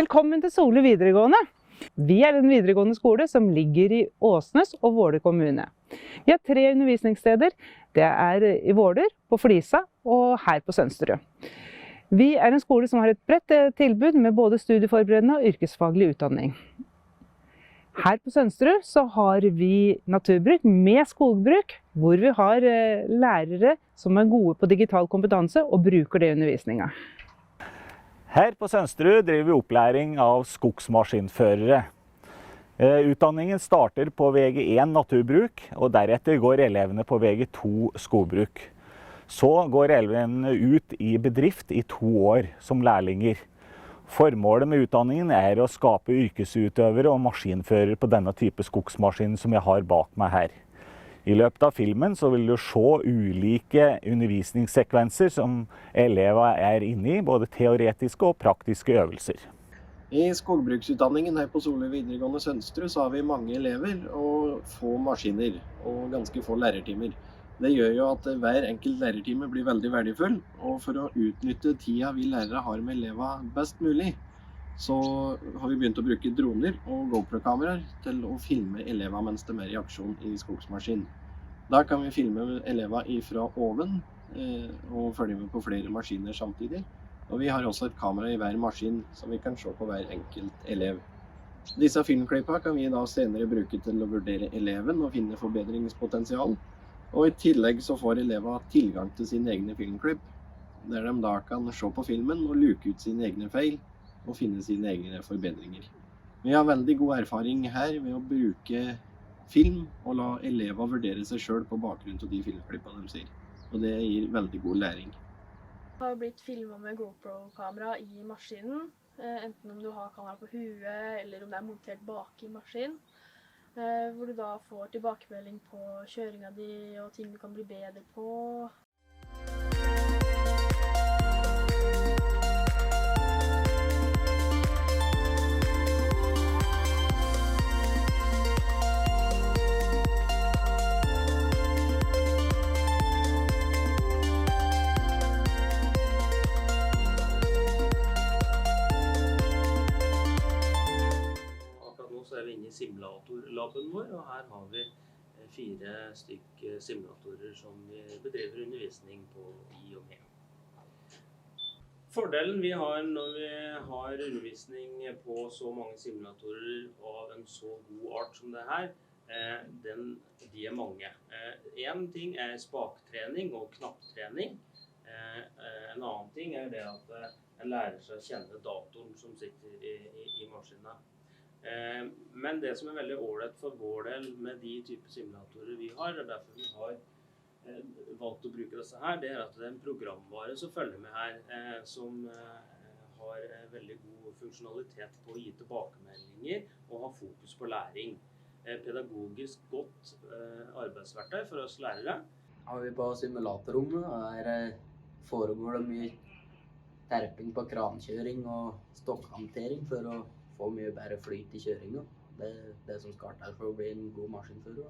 Velkommen til Sole videregående. Vi er en videregående skole som ligger i Åsnes og Våler kommune. Vi har 3 undervisningssteder. Det er i Våler, på Flisa og her på Sønsterud. Vi er en skole som har et bredt tilbud med både studieforberedende og yrkesfaglig utdanning. Her på Sønsterud så har vi naturbruk med skogbruk, hvor vi har lærere som er gode på digital kompetanse og bruker det i undervisningen. Her på Sønsterud driver vi opplæring av skogsmaskinførere. Utdanningen starter på VG1 naturbruk, og deretter går elevene på VG2 skogbruk. Så går elevene ut i bedrift i 2 år som lærlinger. Formålet med utdanningen er å skape yrkesutøvere og maskinførere på denne type skogsmaskin som jeg har bak meg her. I løpet av filmen så vil du se ulike undervisningssekvenser som elever er inne i, både teoretiske og praktiske øvelser. I skogbruksutdanningen her på Sole videregående Sønsterud så har vi mange elever og få maskiner og ganske få lærertimer. Det gjør jo at hver enkelt lærertime blir veldig verdifull, og for å utnytte tida vi lærere har med elevene best mulig, så har vi begynt å bruke droner og GoPro-kameraer til å filme elevene mens de er i aksjon i skogsmaskin. Da kan vi filme elevene fra oven og følge med på flere maskiner samtidig. Og vi har også et kamera i hver maskin, så vi kan se på hver enkelt elev. Disse filmklippene kan vi da senere bruke til å vurdere eleven og finne forbedringspotensial. Og i tillegg så får elevene tilgang til sine egne filmklipp, der de da kan se på filmen og luke ut sine egne feil og finne sine egne forbedringer. Vi har veldig god erfaring her med å bruke film og la elever vurdere seg selv på bakgrunn av de filmklippene de ser. Og det gir veldig god læring. Det har blitt filmet med GoPro-kamera i maskinen, enten om du har kamera på huet eller om det er montert bak i maskinen, hvor du da får tilbakemelding på kjøringa di og ting du kan bli bedre på. Så er vi inne i simulatorlaben vår, og her har vi 4 stykk simulatorer som vi bedriver undervisning på i og med. Fordelen vi har når vi har undervisning på så mange simulatorer av en så god art som det her, de er mange. En ting er spaktrening og knapptrening. En annen ting er det at en lærer seg å kjenne datoren som sitter i maskinen. Men det som er veldig ålreit for vår del med de type simulatorer vi har, og derfor vi har valgt å bruke disse her, det er at det er en programvare som følger med her, som har veldig god funksjonalitet på å gi tilbakemeldinger og ha fokus på læring. Pedagogisk godt arbeidsverktøy for oss lærere. Har vi på simulatorrommet, foregår det mye terping på krankjøring og stokkhantering for å få mye bedre flyt i kjøringen. Det er det som skal til for å bli en god maskinfører.